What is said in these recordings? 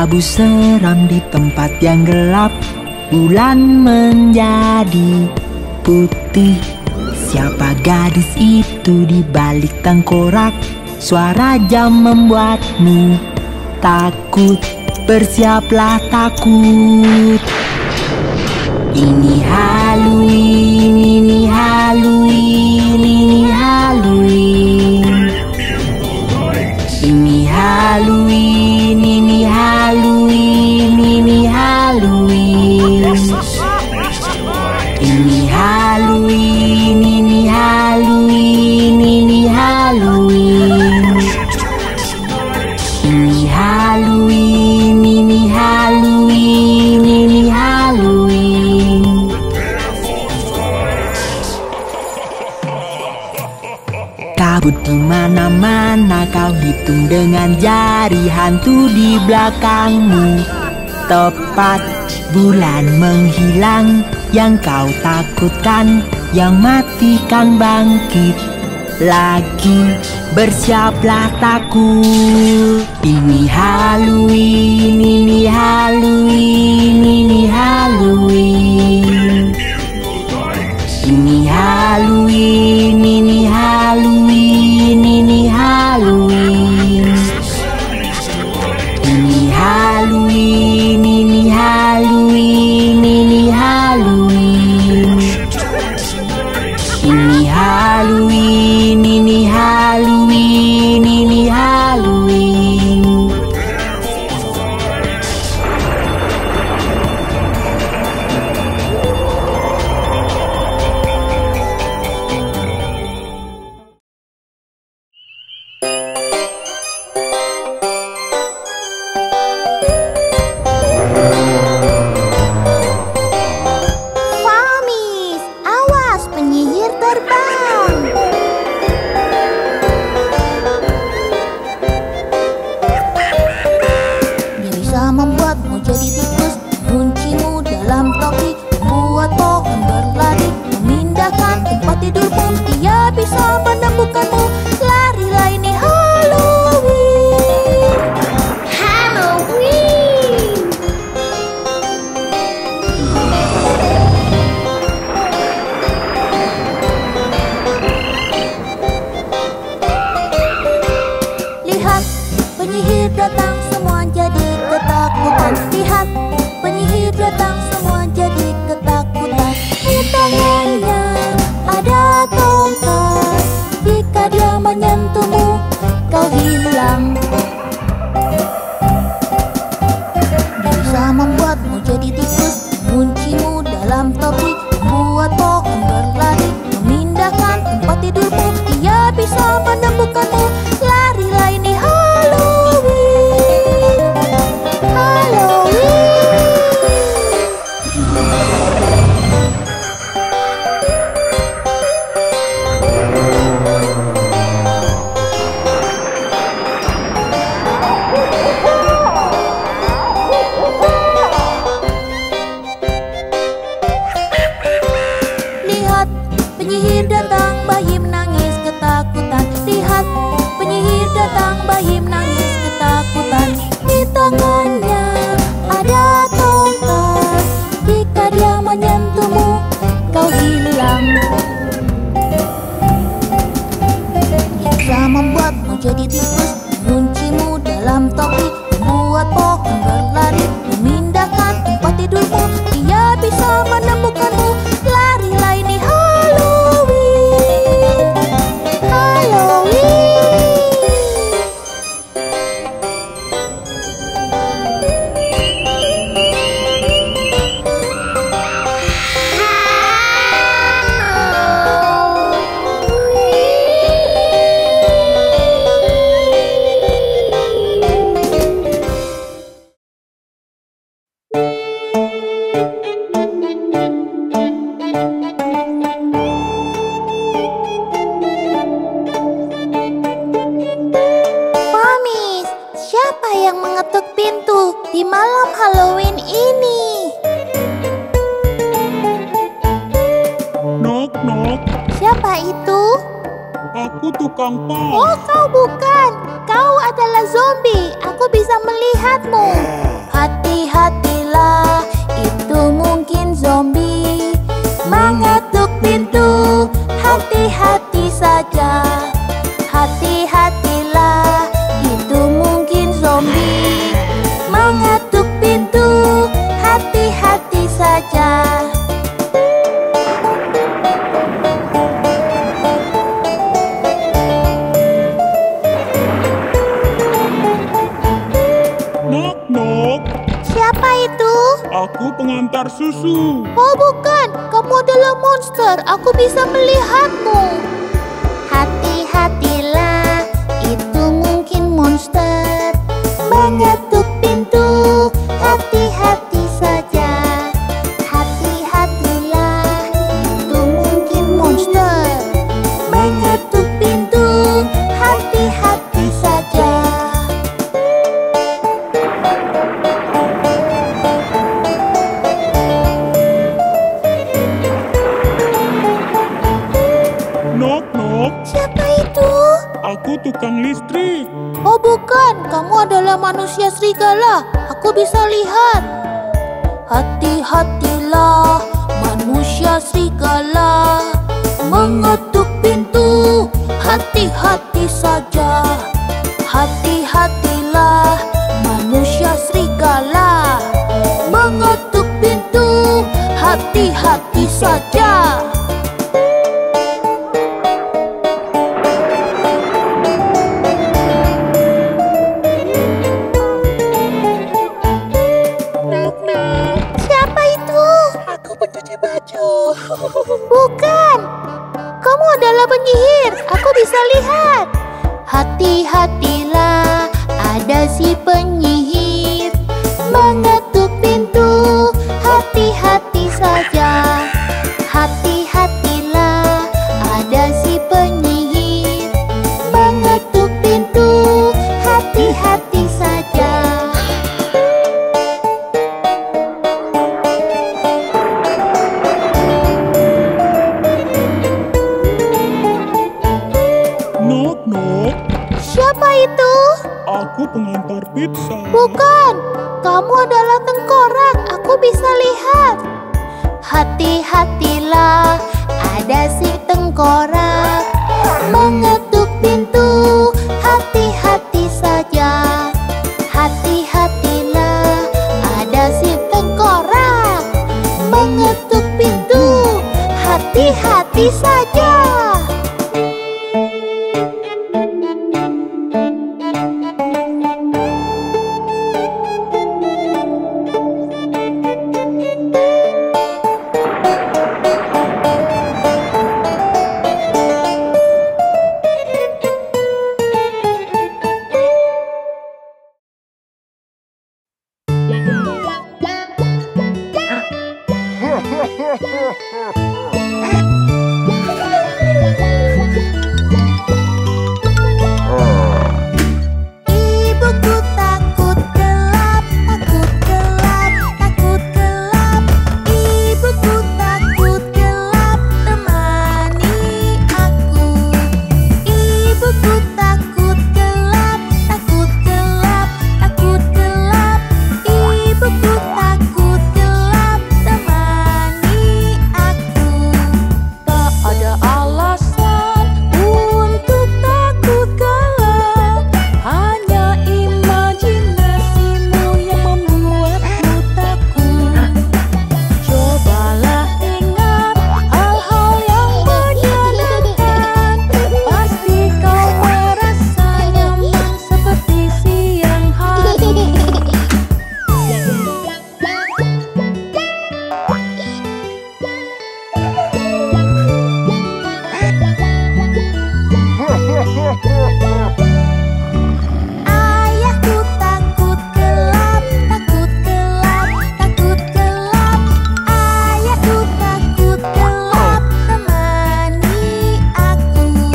Labu seram di tempat yang gelap, bulan menjadi putih. Siapa gadis itu di balik tengkorak? Suara jam membuatmu takut. Bersiaplah takut. Ini Halloween, ini Halloween, ini Halloween. Ini Halloween, ini Halloween, ini Halloween. Ini Halloween, ini Halloween, ini Halloween. Ini Halloween, ini Halloween, ini Halloween. Kabut di mana-mana, kau hitung dengan jari. Hantu di belakangmu, tepat bulan menghilang. Yang kau takutkan, yang matikan bangkit lagi. Bersiaplah takut. Ini Halloween, ini Halloween, ini Halloween. Ini Halloween, ini Halloween, ini Halloween. Ini Halloween, ini Halloween, ini Halloween. Ini Halloween, ini Halloween, ini Halloween. Famis, awas penyihir terbang. Dia bisa membuatmu jadi tikus, kuncimu dalam topi, membuat pohon berlari, memindahkan tempat tidurmu. Dia bisa menemukanmu. Larilah, ini Halloween. Halloween. Lihat, penyihir datang, semua jadi ketakutan. Lihat, penyihir datang, semua jadi ketakutan. Di tangannya ada tongkat, jika dia menyentuhmu, kau hilang. Dia bisa membuatmu jadi tikus, kuncimu dalam topi, membuat pohon berlari, memindahkan tempat tidurmu. Dia bisa menemukanmu. Larilah, ini Halloween. Halloween. Lihat, penyihir datang, bayi menangis ketakutan. Lihat, penyihir datang, bayi menangis ketakutan. Di tangannya ada tongkat, jika dia menyentuhmu, kau hilang. Dia bisa membuatmu jadi tikus, kuncimu dalam topi, membuat pohon berlari, memindahkan tempat tidurmu. Dia bisa menemukanmu. Larilah, ini Halloween. Halloween. Famis, siapa yang mengetuk pintu di malam Halloween ini? Knock knock, Siapa itu? aku tukang pos. Oh, kau bukan. Kau adalah zombie. Aku bisa melihatmu. Hati-hatilah, itu mungkin zombie mengetuk pintu. Hati-hati saja. Hati-hatilah, itu mungkin zombie mengetuk pintu. Hati-hati saja. Nok, nok. Siapa itu? Aku pengantar susu. Oh bukan, kamu adalah monster. Aku bisa melihatmu. Hati-hatilah, itu mungkin monster mengetuk pintu. Hati-hati saja. Hati-hatilah, itu mungkin monster mengetuk pintu. Hati-hati saja. Nok, nok. Siapa itu? Aku tukang listrik. Oh bukan, kamu adalah manusia serigala. Aku bisa lihat. Hati-hatilah, manusia serigala mengetuk pintu. Hati-hati saja. Hati-hatilah, manusia serigala mengetuk pintu. Hati-hati saja. Siapa itu? Aku pencuci baju. Bukan. Kamu adalah penyihir. Aku bisa lihat. Hati-hatilah, ada si penyihir mengetuk pintu. Hati-hati saja. Hati-hatilah, ada si penyihir mengetuk pintu. Hati-hati saja. Nok, nok. Siapa itu? Aku pengantar pizza. Bukan, kamu adalah tengkorak. Aku bisa lihat. Hati-hatilah, ada si tengkorak mengetuk pintu. Hati-hati saja. Hati-hatilah, ada si tengkorak mengetuk pintu. Hati-hati saja. Ibuku takut gelap, takut gelap, takut gelap. Ibuku takut gelap, temani aku. Ibuku takut gelap, takut gelap, takut gelap. Ibuku takut gelap, temani aku. Tak ada alasan untuk takut gelap, hanya imajinasimu yang membuatmu takut. Cobalah ingat hal-hal yang menyenangkan, pasti kau merasa nyaman seperti siang hari. Ayahku takut gelap, takut gelap, takut gelap. Ayahku takut gelap, temani aku.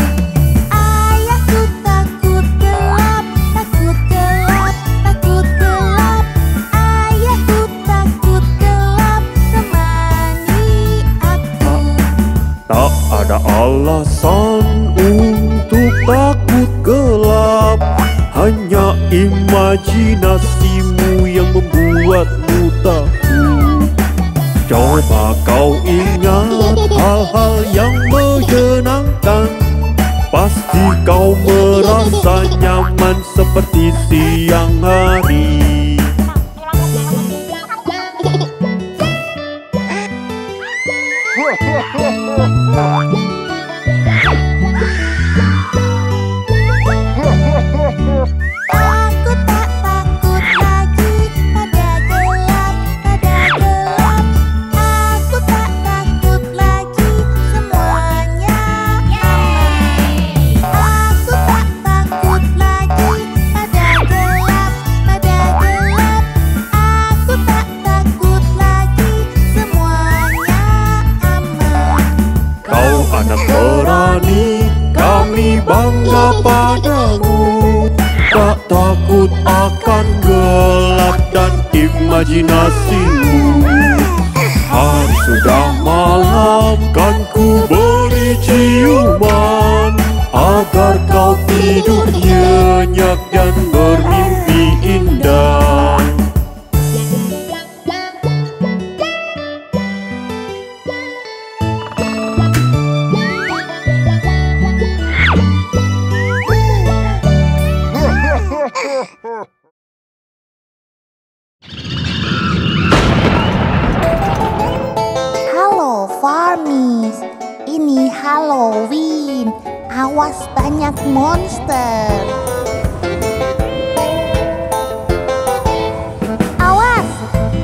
Ayahku takut gelap, takut gelap, takut gelap. Ayahku takut gelap, temani aku. Tak ada alasan untuk takut gelap, hanya imajinasimu yang membuat membuatmu takut. Coba kau ingat hal-hal yang menyenangkan, pasti kau merasa nyaman seperti siang hari. Aku tak takut lagi pada gelap, pada gelap. Aku tak takut lagi, semuanya aman. Aku tak takut lagi pada gelap, pada gelap. Aku tak takut lagi, semuanya aman. Kau anak berani, kami bangga padamu. Tak takut akan gelap dan imajinasimu. Hari sudah malam, kan ku beri ciuman, agar kau tidur nyenyak dan bermimpi indah. Halo Farmies, ini Halloween. Awas banyak monster. Awas,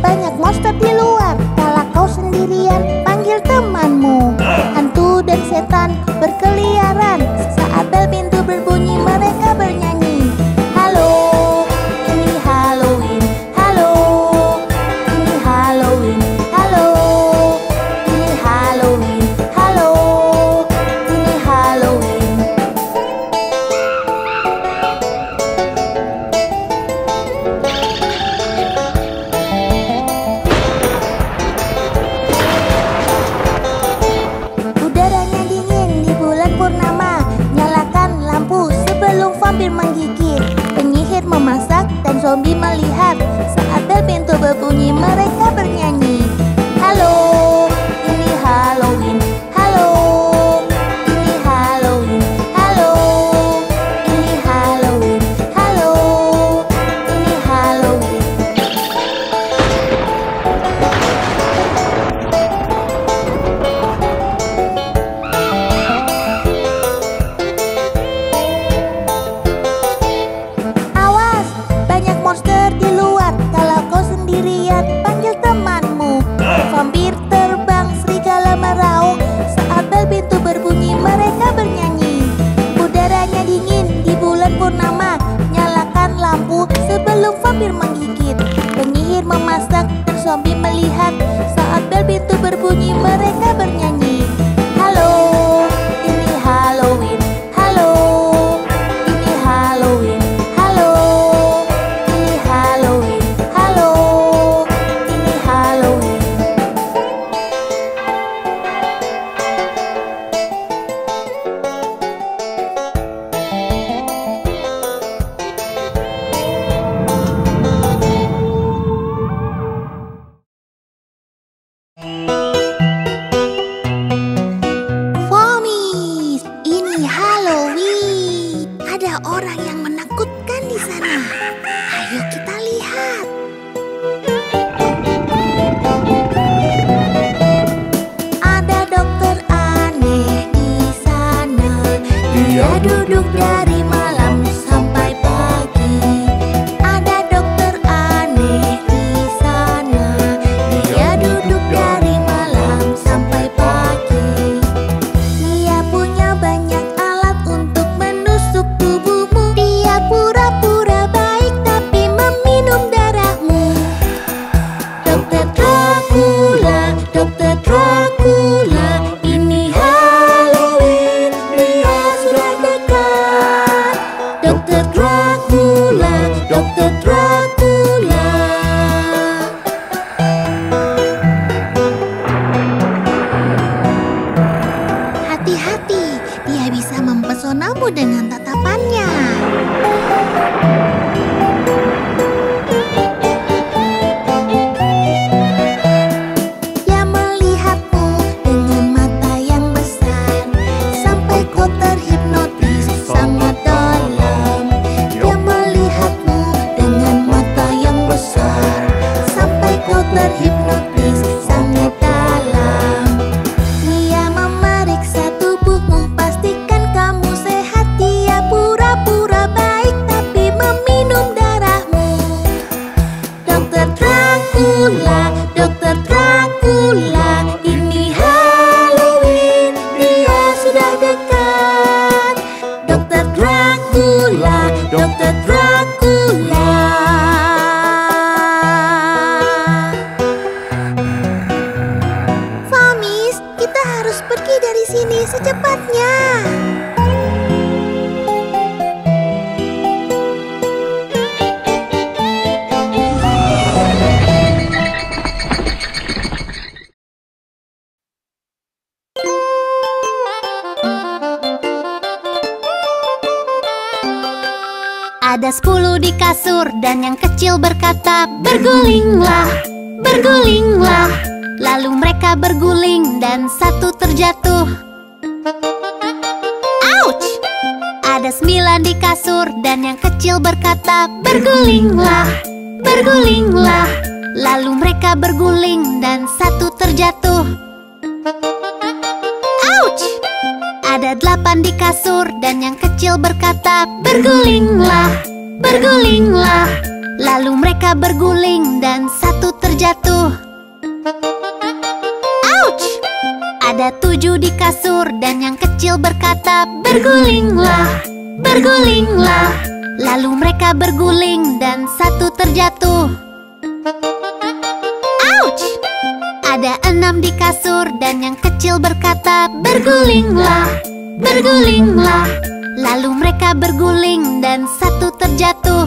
banyak monster di luar. Kalau kau sendirian, panggil temanmu. Hantu dan setan berkeliaran. Saat bel pintu berbunyi, mereka bernyanyi. Halo, ini Halloween. Halo, ini Halloween. Halo, ini Halloween. Halo, ini Halloween. Udaranya dingin di bulan purnama. Nyalakan lampu sebelum vampir menggigit. Penyihir memasak dan zombie melihat. Saat bel pintu berbunyi, mereka bernyanyi. Halo, ini Halloween. Halo, ini Halloween. Halo, ini Halloween. Halo, ini Halloween. Awas, banyak monster di luar. Kalau kau sendirian, panggil temanmu. Vampir terbang, serigala meraung. Saat bel pintu berbunyi, mereka bernyanyi. Udaranya dingin di bulan purnama. Nyalakan lampu sebelum vampir menggigit. Penyihir memasak dan zombie melihat. Saat bel pintu berbunyi, mereka bernyanyi. Halo, ini Halloween. Halo, ini Halloween. Halo, ini Halloween. Halo, ini Halloween. terhipnotis sangat dalam. Dia memeriksa tubuhmu, pastikan kamu sehat. Dia pura-pura baik tapi meminum darahmu. Dokter Dracula, Dokter Dracula, ini Halloween, dia sudah dekat. Dokter Dracula, Dokter Dracula. Famis, kita harus pergi dari sini secepatnya. Ada 10 di kasur dan yang kecil berkata, bergulinglah, bergulinglah. Lalu mereka berguling dan satu terjatuh. Ouch! Ada 9 di kasur dan yang kecil berkata, bergulinglah, bergulinglah. Lalu mereka berguling dan satu terjatuh. Ouch! Ada 8 di kasur dan yang kecil berkata, bergulinglah, bergulinglah. Lalu mereka berguling dan satu terjatuh. Ouch! Ada 7 di kasur dan yang kecil berkata, bergulinglah, bergulinglah. Lalu mereka berguling dan satu terjatuh. Ouch! Ada 6 di kasur dan yang kecil berkata, bergulinglah, bergulinglah. Lalu mereka berguling dan satu terjatuh.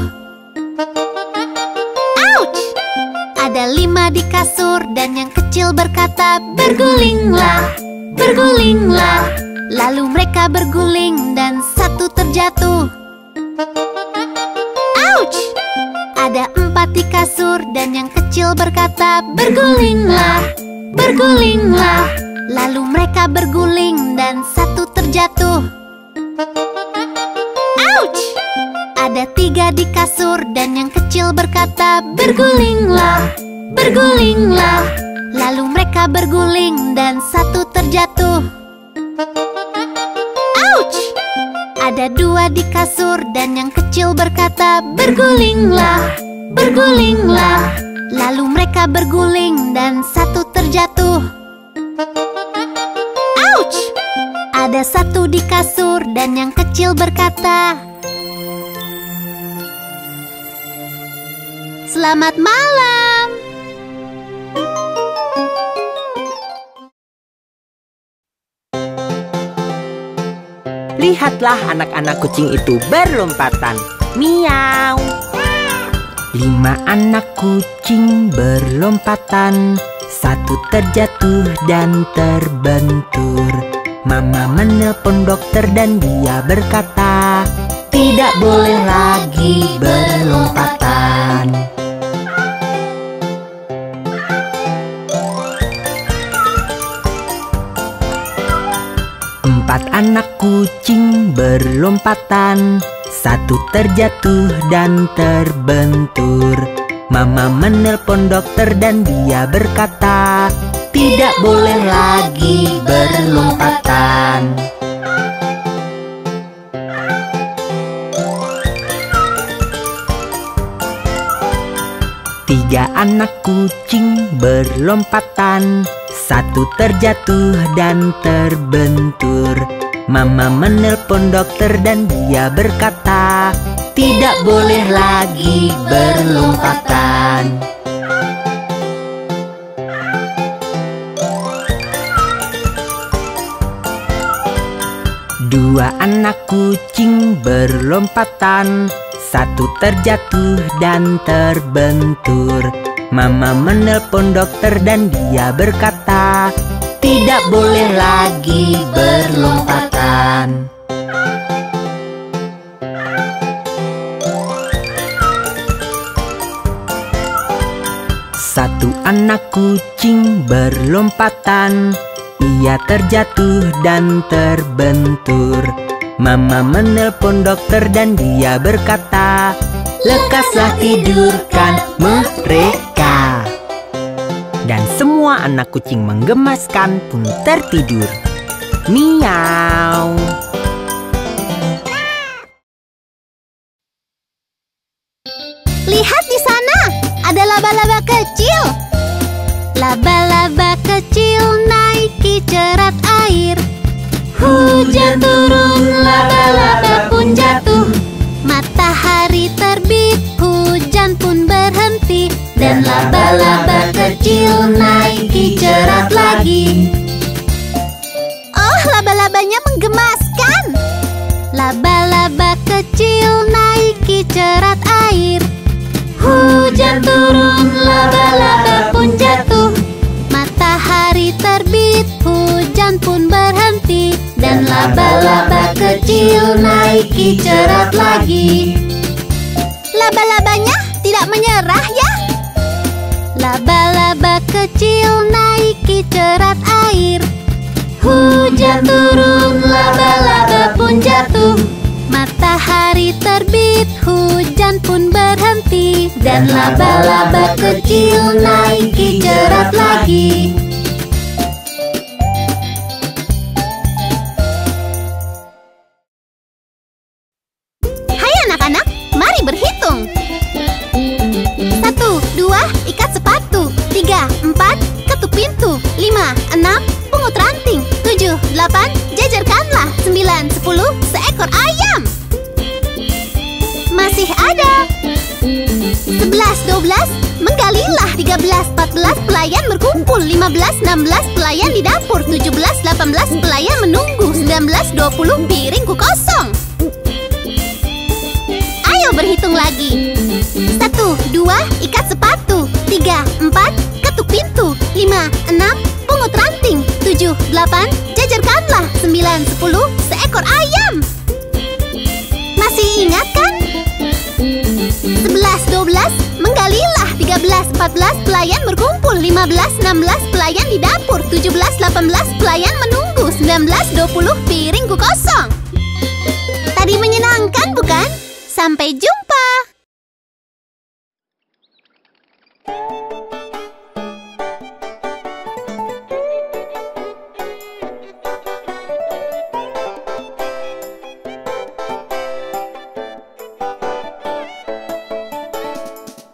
Ouch! Ada 5 di kasur dan yang kecil berkata, bergulinglah, bergulinglah. Lalu mereka berguling dan satu terjatuh. Ouch! Ada 4 di kasur dan yang kecil berkata, bergulinglah, bergulinglah. Lalu mereka berguling dan satu terjatuh. Ouch! Ada 3 di kasur dan yang kecil berkata, bergulinglah, bergulinglah. Lalu mereka berguling dan satu terjatuh. Ouch! Ada 2 di kasur dan yang kecil berkata, bergulinglah, bergulinglah. Lalu mereka berguling dan satu terjatuh. Ouch! Ada 1 di kasur dan yang kecil berkata, selamat malam. Lihatlah anak-anak kucing itu berlompatan. Miau. 5 anak kucing berlompatan, 1 terjatuh dan terbentur. Mama menelpon dokter dan dia berkata, tidak boleh lagi berlompatan. 4 anak kucing berlompatan, 1 terjatuh dan terbentur. Mama menelpon dokter dan dia berkata, tidak boleh lagi berlompatan. 3 anak kucing berlompatan, 1 terjatuh dan terbentur. Mama menelpon dokter dan dia berkata, tidak boleh lagi berlompatan. 2 anak kucing berlompatan, 1 terjatuh dan terbentur. Mama menelpon dokter dan dia berkata, tidak boleh lagi berlompatan. 1 anak kucing berlompatan, ia terjatuh dan terbentur. Mama menelpon dokter dan dia berkata, lekaslah tidurkan mereka. Dan semua anak kucing menggemaskan pun tertidur. Miau. Lihat di sana, ada laba-laba kecil. Laba-laba kecil naiki cerat air. Hujan turun, laba-laba pun jatuh. Matahari terbit, hujan pun berhenti. Dan laba-laba kecil naiki cerat lagi. Oh, laba-labanya menggemaskan. Laba-laba kecil naiki cerat air. Hujan turun, laba-laba pun jatuh. Matahari terbit, hujan pun berhenti. Dan laba-laba kecil naiki cerat lagi. Laba-labanya tidak menyerah ya. Laba-laba kecil naiki cerat air. Hujan turun, laba-laba pun jatuh. Matahari terbit, hujan pun berhenti. Dan laba-laba kecil naiki cerat lagi. Hai anak-anak, mari berhitung. 1, 2, ikat sepatu. 3, 4, ketuk pintu. 5, 6, pungut ranting. 7, 8, jajarkanlah. 9, 10, seekor ayam. Masih ada. 11, 12, menggalilah. 13, 14, pelayan berkumpul. 15, 16, pelayan di dapur. 17, 18, pelayan menunggu. 19, 20, piringku kosong. Ayo berhitung lagi. 1, 2, ikat sepatu. 3, 4, ketuk pintu. 5, 6, pungut ranting. 7, 8, jajarkanlah. 9, 10, seekor ayam. Masih ingat kan? 11, 12, menggalilah. 13, 14, pelayan berkumpul. 15, 16, pelayan di dapur. 17, 18, pelayan menunggu. 19, 20, piringku kosong. Tadi menyenangkan bukan? Sampai jumpa.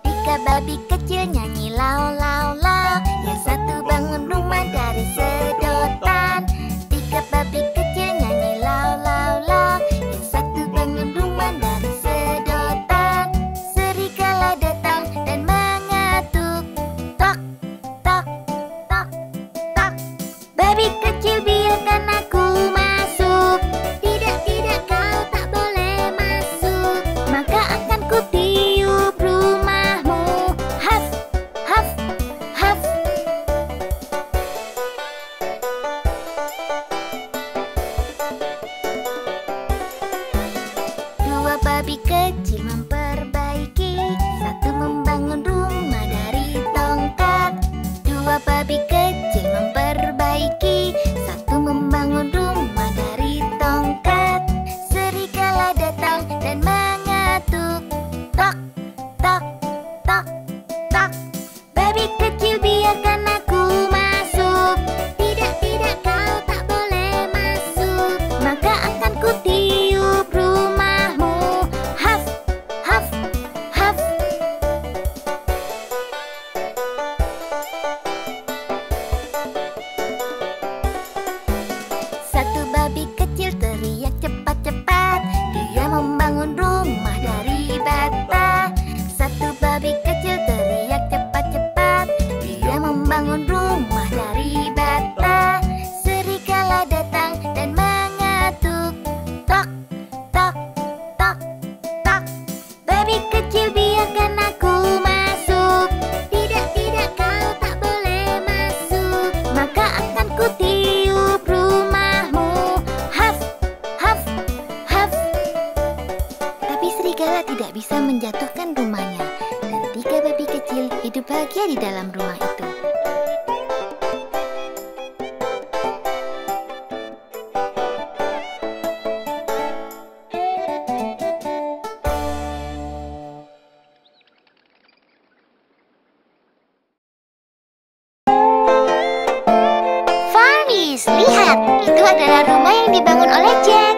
Tiga babi kecil nyanyi lau lau lau. Yang satu bangun rumah dari sedotan. Tiga babi kecil nyanyi lau lau lau. Yang satu bangun rumah dari sedotan. Serigala datang dan mengetuk. Tok, tok, tok, tok. Babi kecil biarkan aku masuk. Tidak, tidak, kau tak boleh masuk. Maka akan ku tiup rumahmu. Haf, haf, haf. Dua babi kecil memperbaiki. Satu membangun rumah dari tongkat. Dua babi kecil memperbaiki. Satu membangun rumah dari tongkat. Serigala datang dan mengetuk. Tok, tok, tok, tok. Babi kecil biarkan aku masuk. Tidak, tidak, kau tak boleh masuk. Maka akan ku tiup rumahmu. Haf, haf, haf. Satu babi kecil teriak cepat-cepat. Dia membangun rumah dari bata. Satu babi kecil teriak cepat-cepat. Dia membangun rumah dari bata. Serigala datang dan mengetuk. Tok, tok, tok, tok. Babi kecil biarkan aku masuk. Tidak, tidak, kau tak boleh masuk. Maka akan ku tiup rumahmu. Haf, haf, haf. Tapi serigala tidak bisa menjatuhkan rumahnya. Dan tiga babi kecil hidup bahagia di dalam rumah itu. Alice, lihat, itu adalah rumah yang dibangun oleh Jack.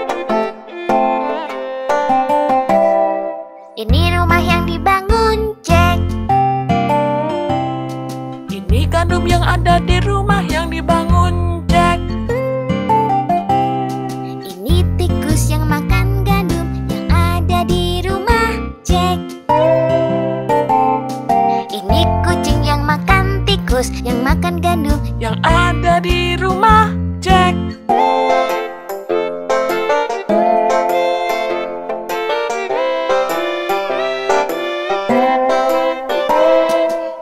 Ini rumah yang dibangun Jack. Ini gandum yang ada di rumah yang dibangun Jack. Ini tikus yang makan gandum yang ada di rumah Jack. Ini kucing yang makan tikus yang makan gandum yang ada di rumah Jack.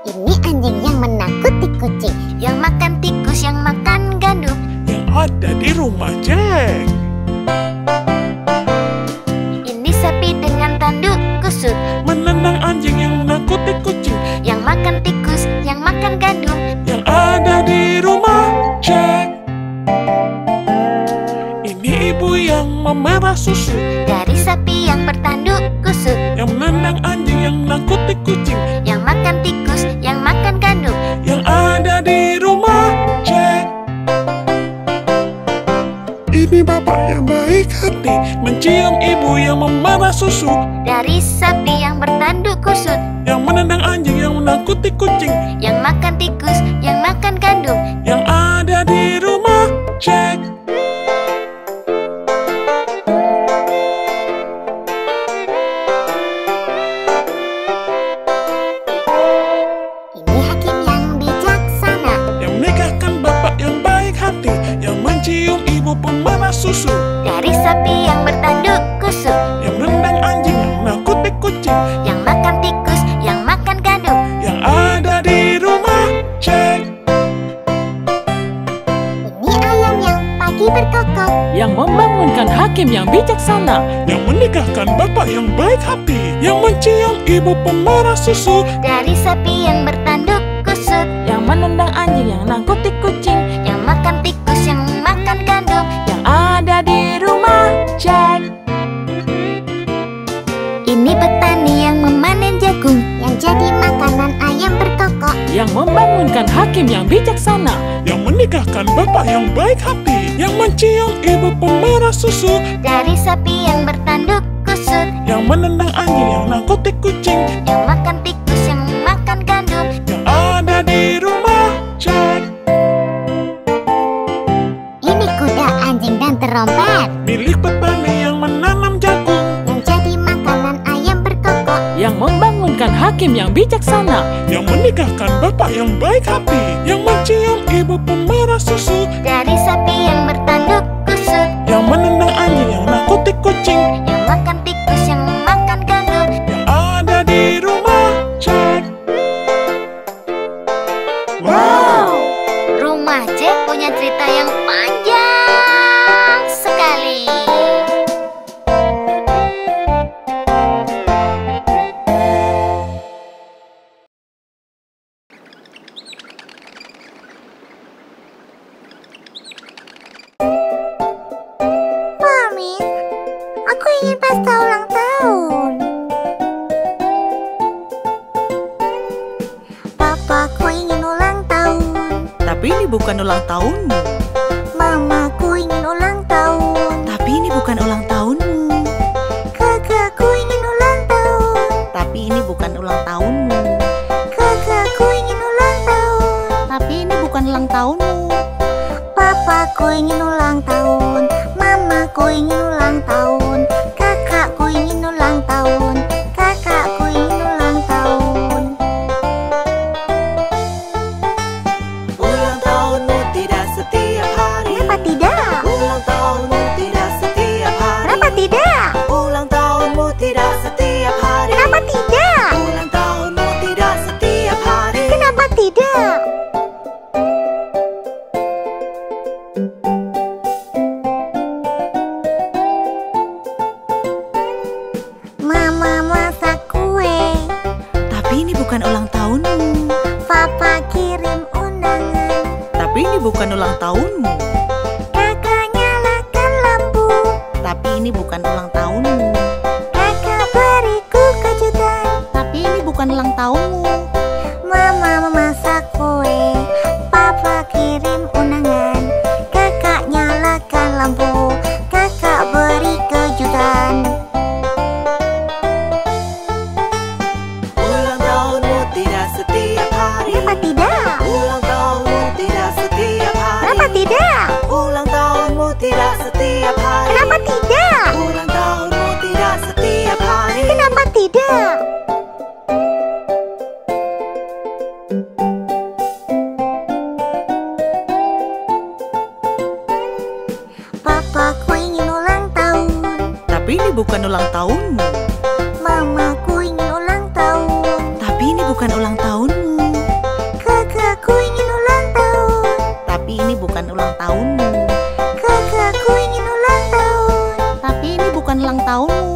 Ini anjing yang menakuti kucing yang makan tikus yang makan gandum yang ada di rumah Jack. Ini sapi dengan tanduk kusut Menendang anjing yang menakuti kucing yang makan tikus yang makan gandum yang ada di rumah Jack. Ini ibu yang memerah susu dari sapi yang bertanduk kusut yang menendang anjing yang menakuti kucing yang makan tikus yang makan gandum yang ada di rumah Jack. Ini bapak yang baik hati mencium ibu yang memerah susu dari sapi yang bertanduk kusut yang menendang anjing yang menakuti kucing yang makan tikus yang makan gandum yang ada di rumah Jack. Ini hakim yang bijaksana Yang menikahkan bapak yang baik hati yang mencium ibu pemerah susu dari sapi yang bertanduk kusut yang menendang anjing yang menakuti kucing yang makan tikus yang makan gandum yang ada di rumah Jack. ini ayam yang pagi berkokok Yang membangunkan hakim yang bijaksana Yang menikahkan bapak yang baik hati yang mencium ibu pemerah susu dari sapi yang bertanduk kusut yang menendang anjing yang nangkuti kucing yang makan tikus yang makan gandum yang ada di rumah Jack. ini petani yang memanen jagung yang jadi makanan ayam berkokok Yang membangunkan hakim yang bijaksana yang menikahkan bapak yang baik hati yang mencium ibu pemerah susu dari sapi yang bertanduk kusut yang menendang anjing yang nangkuti kucing yang makan tikus yang makan gandum yang ada di rumah Jack. ini kuda anjing dan terompet Milik petani yang menanam jagung yang jadi makanan ayam berkokok yang membangunkan hakim yang bijaksana yang menikahkan bapak yang baik hati yang mencium ibu pemerah susu dari sapi yang bertanduk kusut yang menendang anjing yang nakuti kucing yang makan tikus yang makan gandum yang ada di rumah Jack. wow rumah Jack punya cerita yang panjang sekali. Mami, aku ingin pesta ulang tahun. Papa, aku ingin ulang tahun. Tapi ini bukan ulang tahunmu. Mama, aku ingin ulang tahun. Tapi ini bukan ulang tahunmu. Kakak, aku ingin ulang tahun. Tapi ini bukan ulang tahunmu. Kakak, aku ingin ulang tahun. Tapi ini bukan ulang tahunmu. Papa, aku ingin ulang tahun. Mama, aku ingin ulang tahun. Kakakku ingin ulang tahun. Kakakku ingin ulang tahun. Ulang tahunmu tidak setiap hari. Kenapa tidak? Ulang tahunmu tidak setiap hari. Kenapa tidak? Ulang tahunmu tidak setiap hari. Kenapa tidak? Ulang tahunmu tidak setiap hari. Kenapa tidak? Mama masak kue. Tapi ini bukan ulang tahunmu. Papa kirim undangan. Tapi ini bukan ulang tahunmu. Kakak nyalakan lampu. Tapi ini bukan ulang tahunmu. Kakak beriku kejutan. Tapi ini bukan ulang tahunmu. Mama memasak kue. Papa kirim undangan. Kakak bukan ulang tahunmu. Mamaku ingin ulang tahun. Tapi ini bukan ulang tahunmu. Kakakku ingin ulang tahun. Tapi ini bukan ulang tahunmu. Kakakku ingin ulang tahun. Tapi ini bukan ulang tahunmu.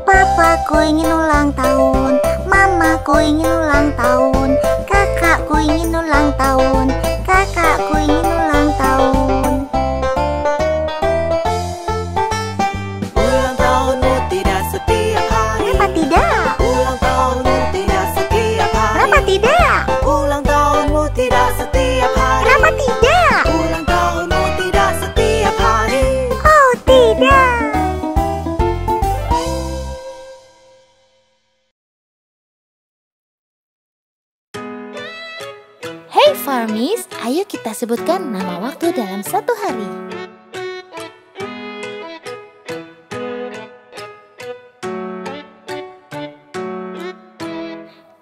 Papaku ingin ulang tahun. Mamaku ingin ulang tahun. Kakakku ingin ulang tahun. Kakakku ingin ulang tahun. Ulang tahunmu tidak setiap hari. Kenapa tidak? Ulang tahunmu tidak setiap hari. Kenapa tidak? Ulang tahunmu tidak setiap hari. Kenapa tidak? Ulang tahunmu tidak setiap hari. Oh, tidak. Hey Farmies, ayo kita sebutkan nama waktu dalam satu hari.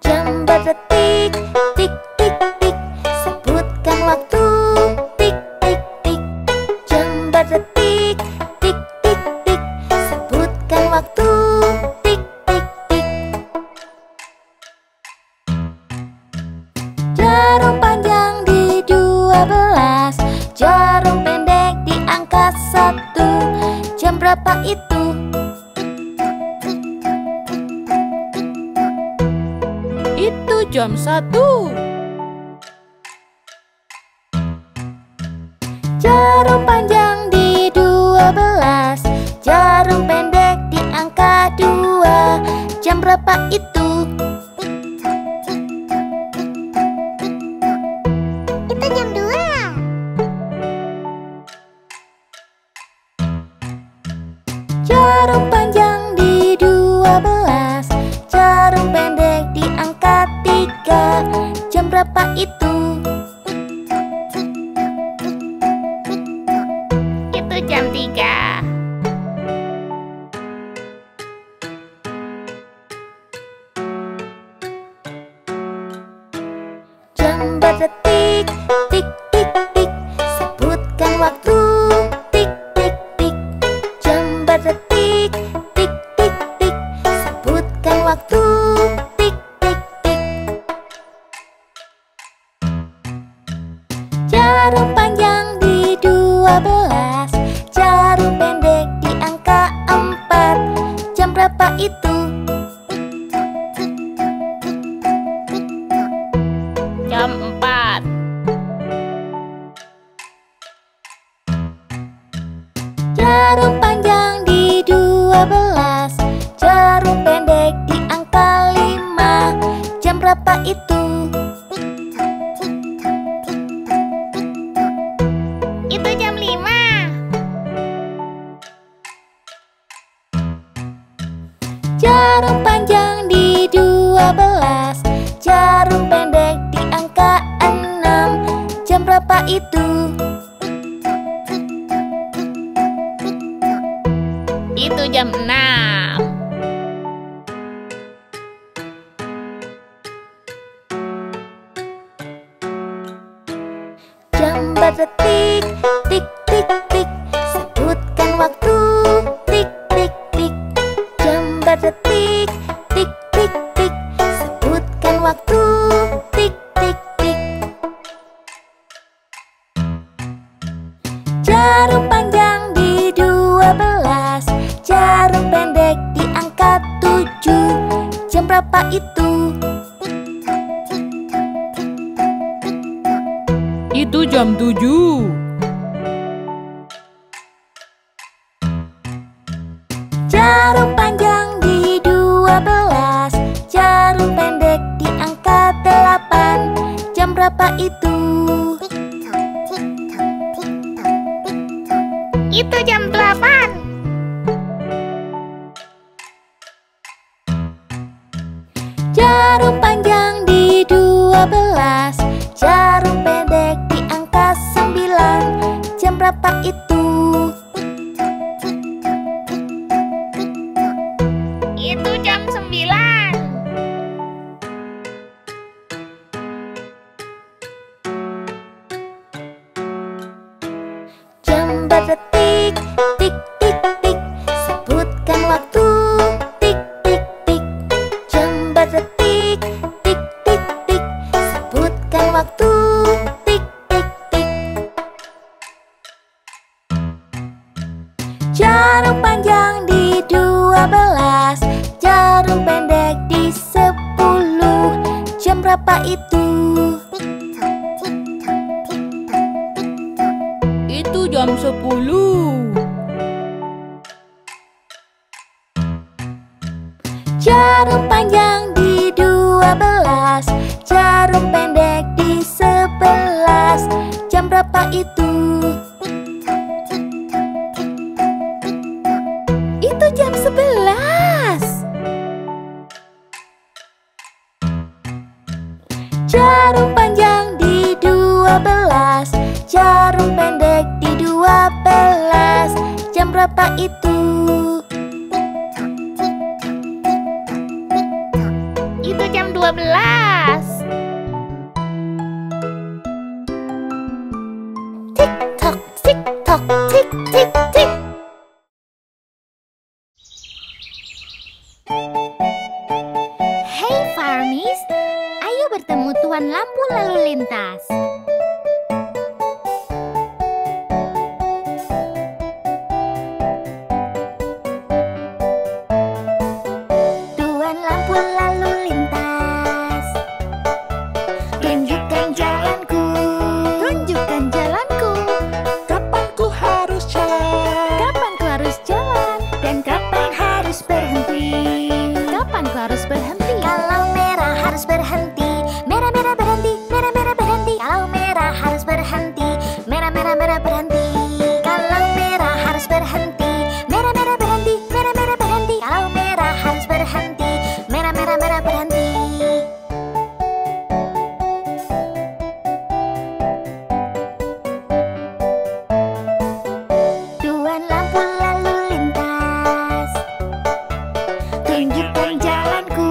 Jam berdetik, tik tik tik, sebutkan waktu, tik tik tik. Jam berdetik, tik tik tik, sebutkan waktu, tik tik tik. Jarum panjang di 12, jarum pendek di angka 1. Jam berapa itu? Itu jam 1. Jarum panjang di 12, jarum pendek di angka 2. Jam berapa itu? Itu jam 2. Jarum panjang di 12, jarum pendek di angka 3. Jam berapa itu? Itu jam 3. Jam berdetik, tik tik tik, sebutkan waktu, tik tik tik. Jam berdetik, tik tik tik, sebutkan waktu, tik tik tik. Jarum panjang di 12, jarum pendek di angka 4. Jam berapa itu? Jam 4. Jarum panjang di 12, jarum pendek di angka 5. Jam berapa itu? Itu jam 5. Jarum panjang di 12, jarum pendek di angka 6. Jam berapa itu? Itu jam 6. Jam berdetik, tik tik tik, sebutkan waktu, tik tik tik. Jam berdetik, tik tik tik, sebutkan waktu, tik tik tik. Jarum panjang di 12, jarum pendek di angka 7. Jam berapa itu? Itu jam 7. Jarum panjang di 12, jarum pendek di angka 8. Jam berapa itu? Itu jam 8. Jarum panjang di 12, jarum pendek di angka 9. Jam berapa itu? Itu jam 9. Jam berdetik, tik tik tik, sebutkan waktu. Jarum panjang di 12, jarum pendek di 10. Jam berapa itu? Itu jam 10. Jarum panjang di 12, jarum pendek di 11. Jam berapa itu? Itu jam 11. Jarum panjang di 12, jarum pendek di 12. Jam berapa itu? Itu jam 12. Tik-tok, tik-tok, tik-tik-tik. Hey Farmies, ayo bertemu Tuan Lampu Lalu Lintas. Tuan Lampu Lalu Lintas, tunjukkan jalanku, tunjukkan jalanku. Kapan ku harus jalan? Kapan ku harus jalan? Dan kapan harus berhenti? Kapan ku harus berhenti? Kalau merah harus berhenti, merah-merah berhenti, merah-merah berhenti. Kalau merah harus berhenti, merah-merah berhenti. Kalau merah harus berhenti, merah-merah berhenti, merah-merah berhenti. Kalau merah harus berhenti, merah-merah berhenti. Tuan Lampu Lalu Lintas, tunjukkan jalanku,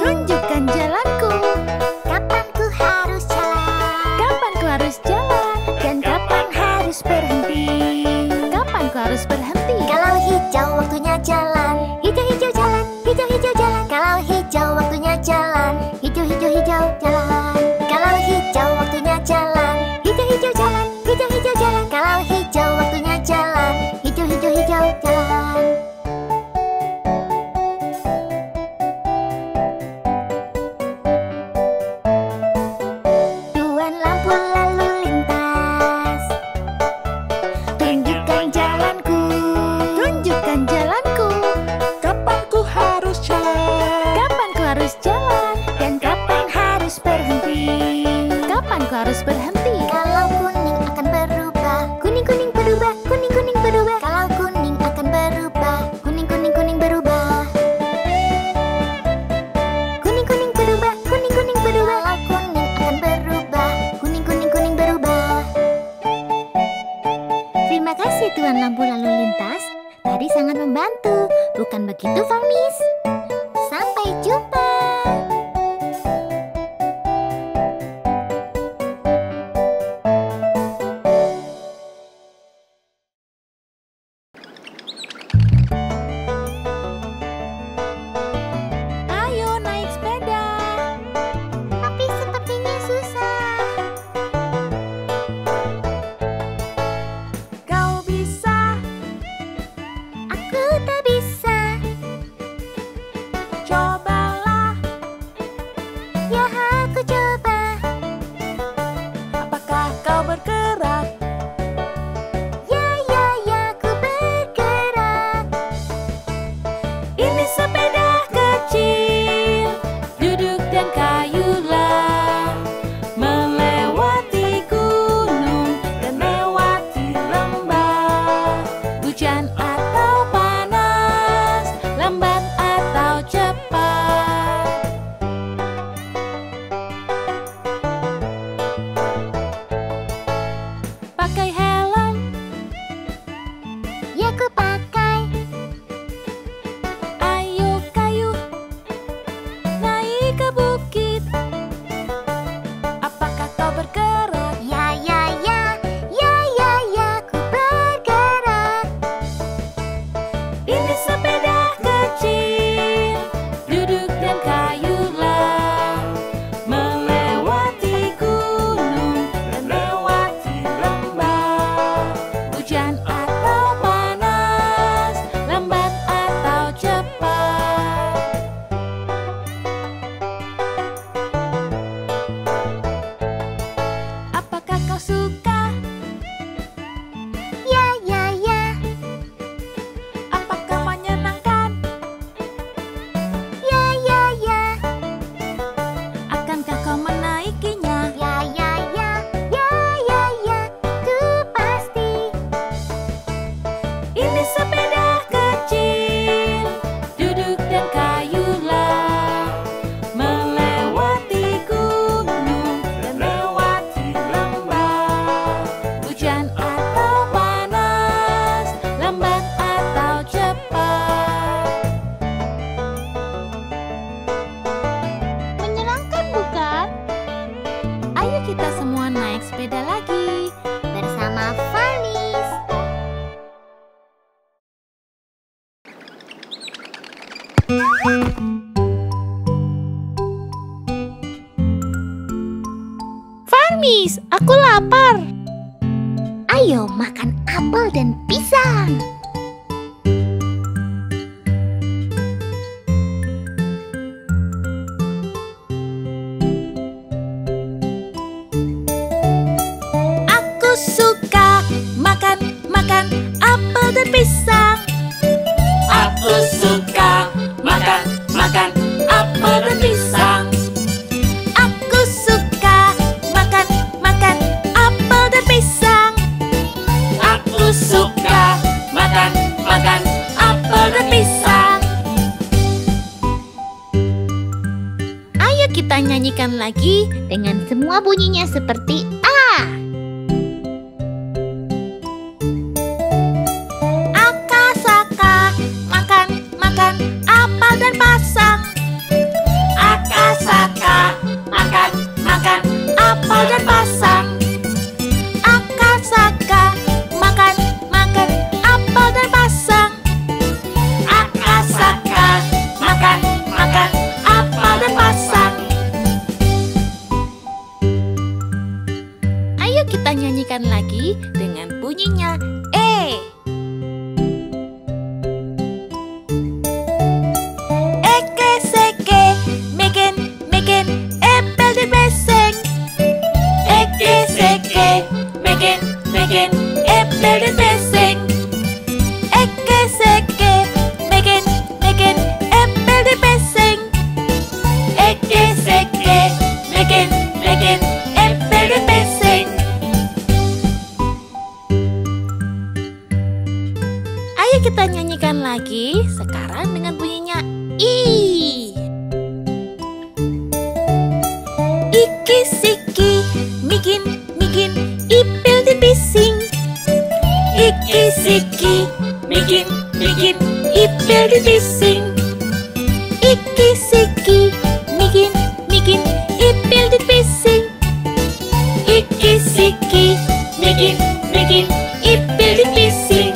tunjukkan jalanku. Kapan ku harus jalan? Kapan ku harus jalan? Dan kapan harus berhenti? Kapan ku harus berhenti? Kalau hijau waktunya jalan, hijau-hijau jalan, hijau-hijau jalan. Kalau hijau waktunya jalan, hijau-hijau jalan. Kalau hijau waktunya jalan, hijau-hijau jalan, hijau-hijau jalan. Kalau hijau waktunya jalan, hijau-hijau jalan. Tuan Lampu Lalu Lintas, tunjukkan jalanku, tunjukkan jalanku. Kapan ku harus jalan? Kapan ku harus jalan? Dan kapan harus berhenti? Kapan ku harus berhenti? Kalau kuning akan berubah, kuning-kuning berubah, kuning-kuning berubah. Kalau kuning akan berubah, kuning-kuning berubah. Kuning-kuning berubah, kuning-kuning berubah. Kalau kuning akan berubah, kuning-kuning berubah. Terima kasih Tuan Lampu Lalu Lintas. Tadi sangat membantu, bukan begitu Farmies? Sampai jumpa. Ayo naik sepeda. Tapi sepertinya susah. Kau bisa, aku tak bisa. Cobalah, ya aku coba. Apakah kau bergerak? Ya, aku bergerak. Ini sepeda kecil, duduk dan kayulah. Melewati gunung dan melewati lembah. Hujan atau panas, lambat atau cepat. Pakai helm, ya ku pakai. Ayo kayu, naik ke bukit. Apakah kau bergerak? Ya, ku bergerak. Ini sepeda kecil, duduk dan kayulah. Melewati gunung dan melewati lembah. naik sepeda lagi bersama Farmis. Farmis, aku lapar. Ayo makan apel dan pisang. Aku suka makan apel dan pisang. Aku suka makan apel dan pisang. Aku suka makan apel dan pisang. Aku suka makan apel dan pisang. Ayo kita nyanyikan lagi dengan semua bunyinya seperti A. Akasaka makan apel dan pasang. Akasaka makan apel dan pasang. Akasaka makan apel dan pasang. Akasaka makan apel dan pasang. Ayo kita nyanyikan lagi dengan bunyinya E. Eke seke meken apel dan beseng. Eke seke meken apel dan beseng. Eke seke meken apel dan beseng. Eke seke meken apel dan beseng. Ayo kita nyanyikan lagi sekarang dengan bunyinya I. Iki siki mikin ipil dan bising. Iki siki mikin ipil dan bising. Iki siki mikin ipil dan bising. Iki siki mikin ipil dan bising.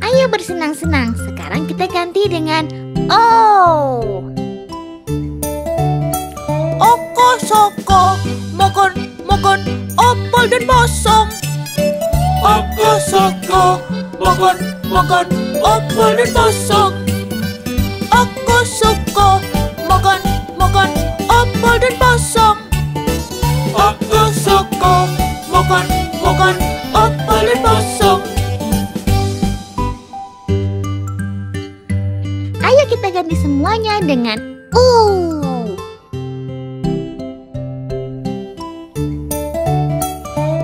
Ayo bersenang-senang. Sekarang kita ganti dengan O. Oko soko mokon opol dan bosong. Oko soko mokon opol dan bosong. Oko soko mokon opol dan bosong. Oko soko mokon opol dan bosong. Ayo kita ganti semuanya dengan U.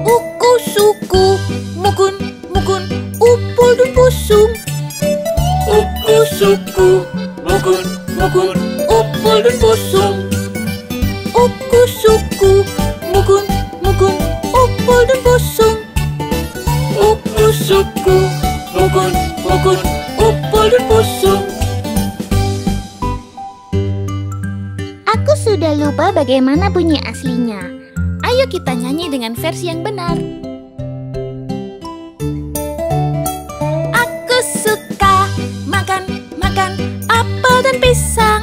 Uku suku mukun upul dan busung. Uku suku mukun upul dan busung. Uku suku mukun upul dan busung. Uku suku mukun upul dan busung. Aku sudah lupa bagaimana bunyi aslinya. Ayo kita nyanyi dengan versi yang benar. Aku suka makan apel dan pisang.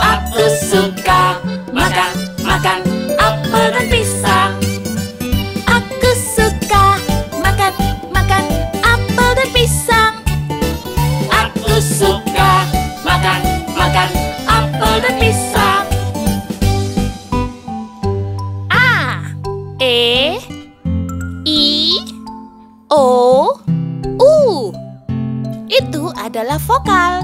Aku suka makan apel dan pisang. Aku suka makan apel dan pisang. Aku suka makan apel dan pisang. A, E, I, O, U. Itu adalah vokal.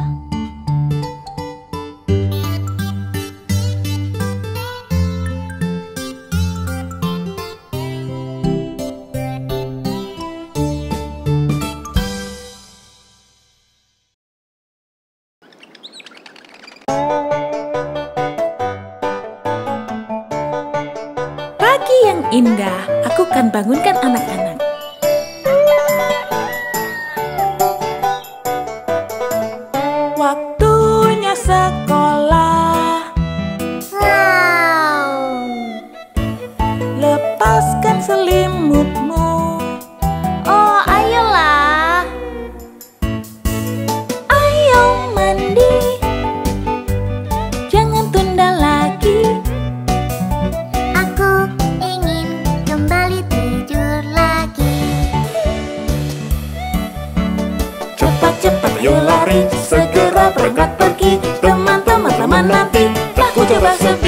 Pagi yang indah, aku kan bangunkan anak-anak. Waktunya sekolah.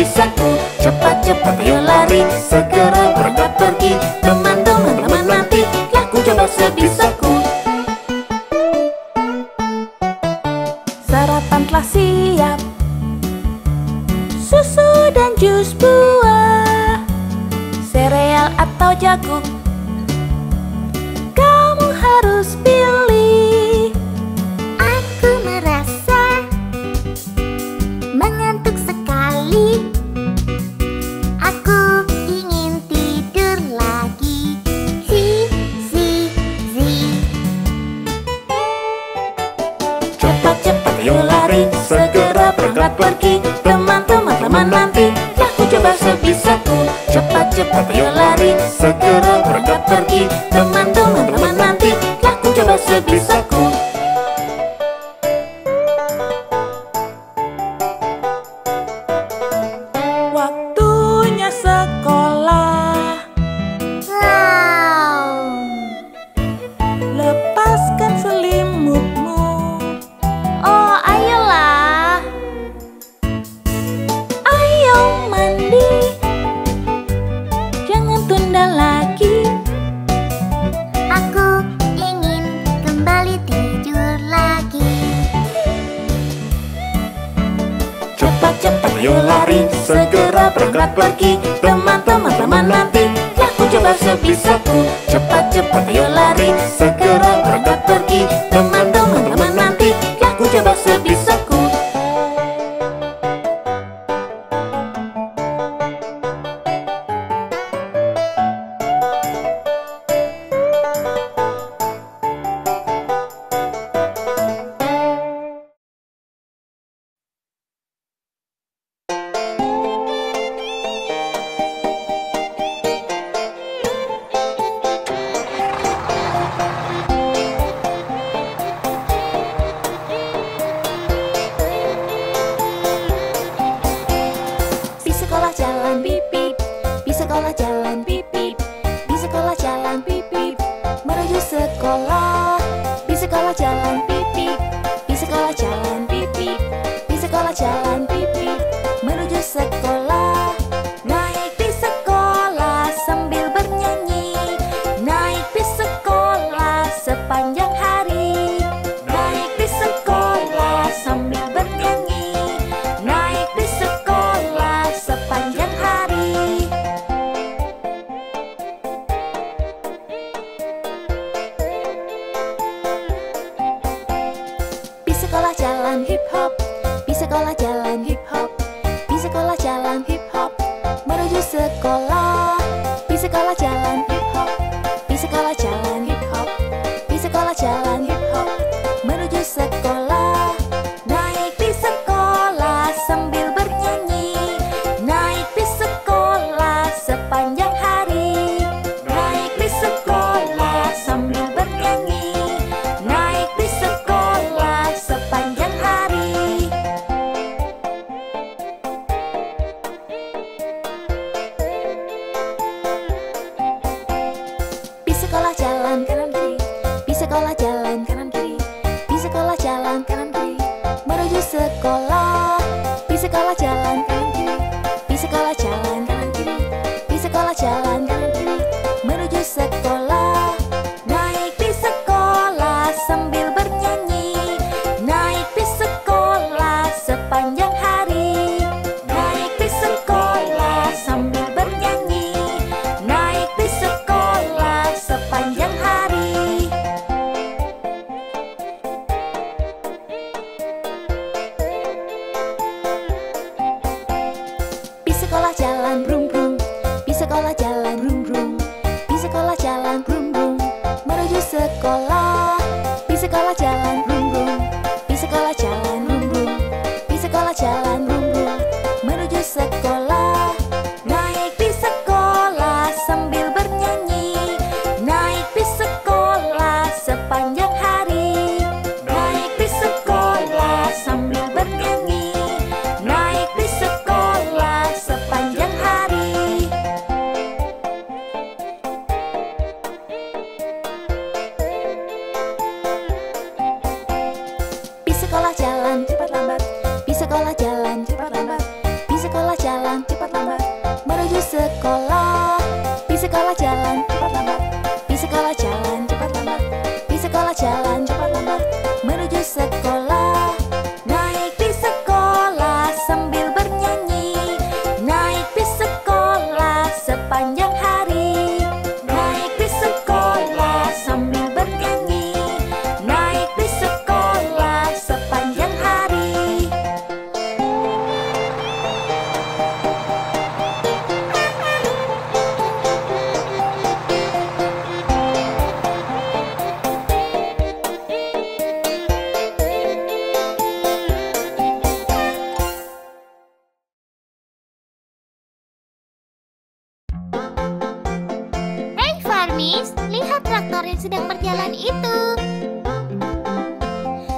sebisaku. Cepat-cepat ayo lari, segera berangkat pergi. Teman-teman nanti, aku coba sebisaku. Sarapan telah siap, susu dan jus buah, sereal atau jagung, kamu harus pilih. Aku merasa mengantuk sekali. Aku ingin tidur lagi. Zi. Cepat-cepat ayo lari, segera berangkat pergi. Teman-teman nanti, aku coba sebisaku. Cepat-cepat ayo lari, segera berangkat pergi. Teman-teman nanti, aku coba sebisaku. Waktunya sekolah. Wow. Lepaskan selimutmu. Oh, ayolah. Ayo mandi. Jangan tunda lagi. Aku ingin kembali tidur lagi. Cepat-cepat ayo lari, segera berangkat pergi. Teman-teman nanti, aku coba sebisaku. Cepat-cepat ayo lari, segera berangkat pergi. Teman-teman nanti, aku coba sebisaku. Di sekolah jalan pipip, di sekolah jalan pipip, di sekolah jalan pipip, menuju sekolah. Di sekolah jalan pipip, di sekolah jalan pipip, di sekolah jalan pipip, menuju sekolah. Naik bis sekolah sambil bernyanyi, naik bis sekolah sepanjang hari. Naik bis sekolah sambil bernyanyi, naik bis sekolah sepanjang hari. Bis sekolah jalan hip hop, bis sekolah jalan hip hop, bis sekolah jalan hip hop, menuju sekolah. Bis sekolah jalan hip hop, bis sekolah jalan hip hop, bis sekolah jalan hip hop, menuju sekolah. Naik bis sekolah sambil bernyanyi, naik bis sekolah sepanjang hari. Naik bis sekolah sambil bernyanyi, naik bis sekolah sepanjang hari. Bis sekolah jalan kanan kiri, bis sekolah jalan kanan kiri, bis sekolah jalan kanan kiri, menuju sekolah. Bis sekolah jalan kanan kiri, bis sekolah jalan kanan kiri, bis sekolah jalan kanan kiri, menuju sekolah. Naik bis sekolah sambil bernyanyi, naik bis sekolah sepanjang hari. Naik bis sekolah sambil bernyanyi, naik bis sekolah sepanjang hari. Bis sekolah jalan brum brum, bis sekolah jalan brum brum, bis sekolah jalan brum brum, menuju sekolah. Bis sekolah jalan brum brum, bis sekolah jalan brum brum, bis sekolah jalan brum brum, menuju sekolah. Naik bis sekolah sambil bernyanyi, naik bis sekolah sepanjang hari. Naik bis sekolah sambil bernyanyi, naik bis sekolah sepanjang hari. Bis sekolah jalan cepat lambat, bis sekolah jalan cepat lambat, bis sekolah jalan Farmis, lihat traktor yang sedang berjalan itu.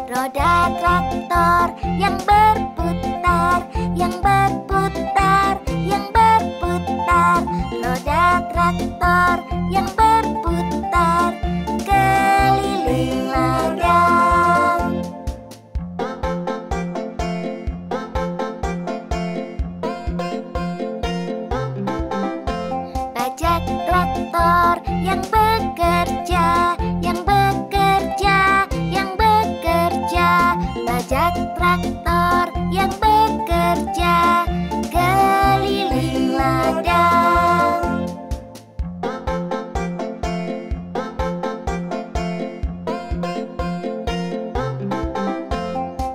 Roda traktor yang berputar, yang berputar, yang berputar. Roda traktor yang berputar keliling ladang. Bajak traktor yang bekerja, yang bekerja, yang bekerja. Bajak traktor yang bekerja keliling ladang.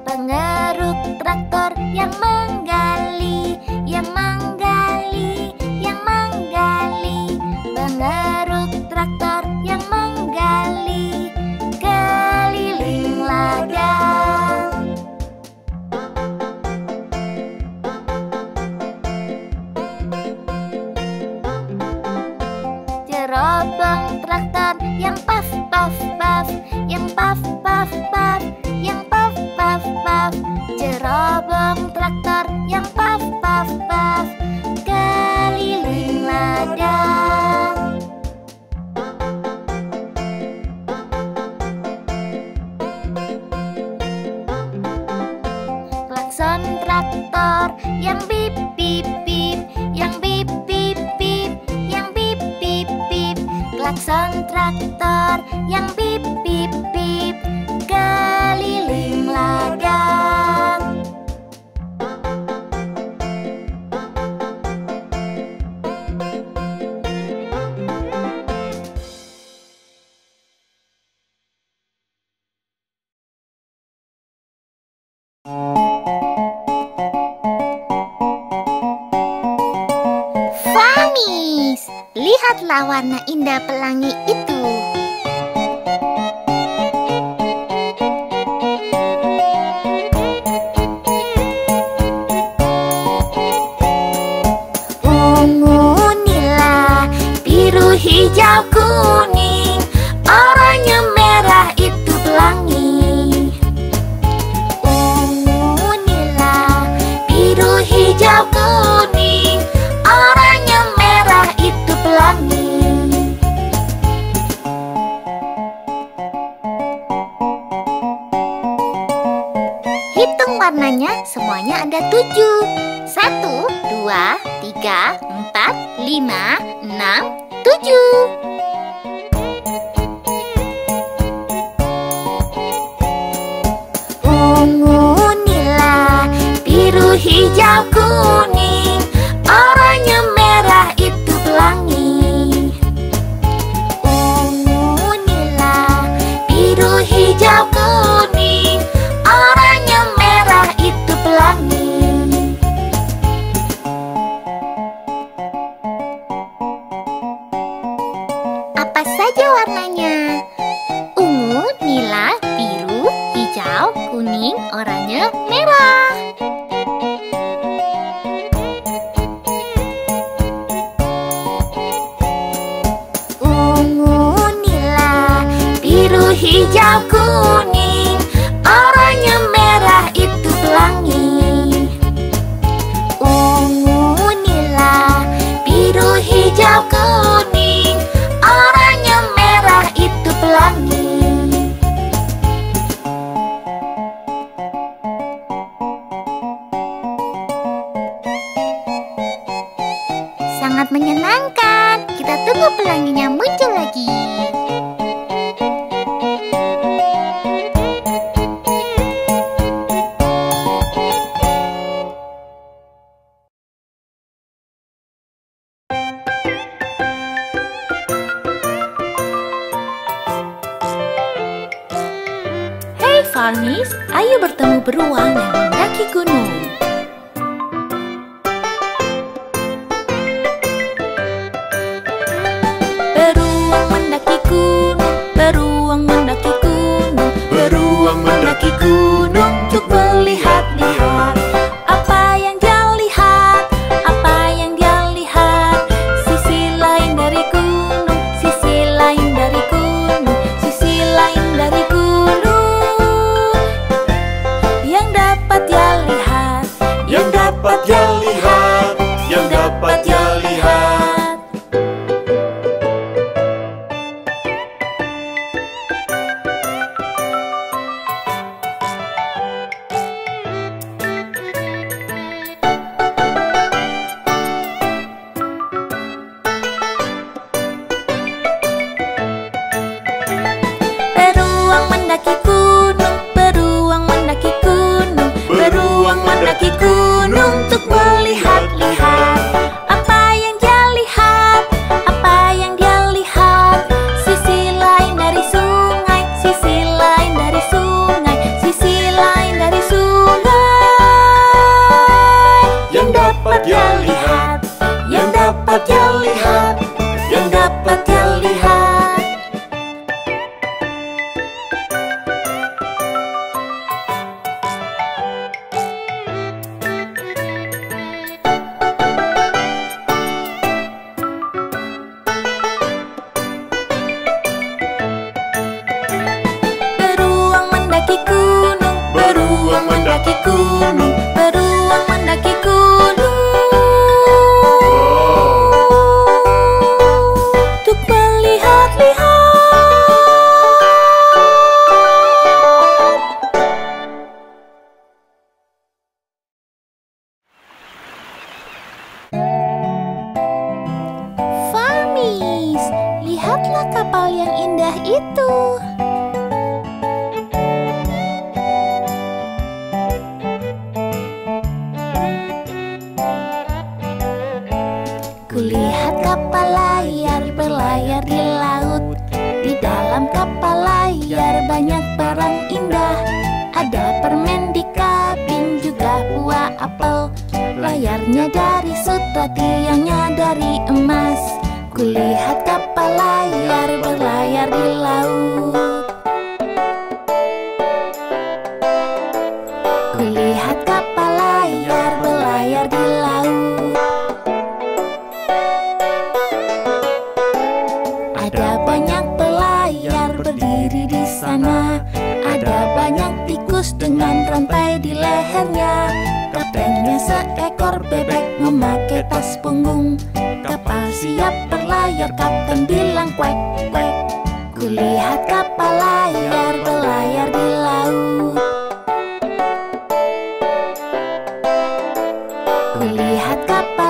Pengeruk traktor yang menggali, yang menggali, yang menggali. Pengeruk traktor yang menggali keliling ladang. Cerobong traktor yang puff puff puff, yang puff puff puff, yang puff puff puff. Cerobong traktor yang puff puff puff keliling ladang. Klakson traktor yang bip bip bip, yang bip bip bip, yang bip bip bip. Klakson traktor yang bip bip bip keliling ladang. Farmis, lihatlah warna indah pelangi itu. Ungu, nila, biru, hijau, kuning, oranye, merah itu pelangi. Ungu, nila, biru, hijau, kuning, oranye, merah itu pelangi. Hitung warnanya, semuanya ada 7. 1, 2, 3, 4, 5, 6, 7. Ungu, nila, biru, hijau, kuning, oranye, merah itu pelangi. Ungu, nila, biru, hijau, kuning, oranye, merah itu pelangi. Apa saja warnanya? Ungu, nila, biru, hijau, kuning, oranye, merah. Ungu, nila, biru, hijau, kuning, oranye, merah itu pelangi. Ungu, nila, biru, hijau, kuning, oranye, merah itu pelangi. Sangat menyenangkan. Kita tunggu pelanginya muncul lagi. Hey Farmis, ayo bertemu beruang yang mendaki gunung. Beruang mendaki gunung, beruang mendaki gunung, beruang mendaki gunung untuk melihat-lihat. Apa yang dia lihat? Apa yang dia lihat? Sisi lain dari gunung, sisi dia lihat, yang dapat dia lihat, yang dapat dia lihat. Beruang mendaki gunung, Beruang mendaki gunung, beruang mendaki gunung. Untuk melihat-lihat. Farmis, lihatlah kapal yang indah itu. Kulihat kapal layar berlayar di laut. Di dalam kapal layar banyak barang indah. Ada permen di kabin, juga buah apel. Layarnya dari sutra, tiangnya dari emas. Kulihat kapal layar berlayar di laut. Kulihat kapal layar berlayar di laut. Ada banyak pelayar berdiri di sana. Ada banyak tikus dengan rantai di lehernya. Kaptennya seekor bebek memakai tas punggung. Kapal siap berlayar, kapten bilang kuek kuek. Kulihat kapal layar berlayar di laut. Kulihat kapal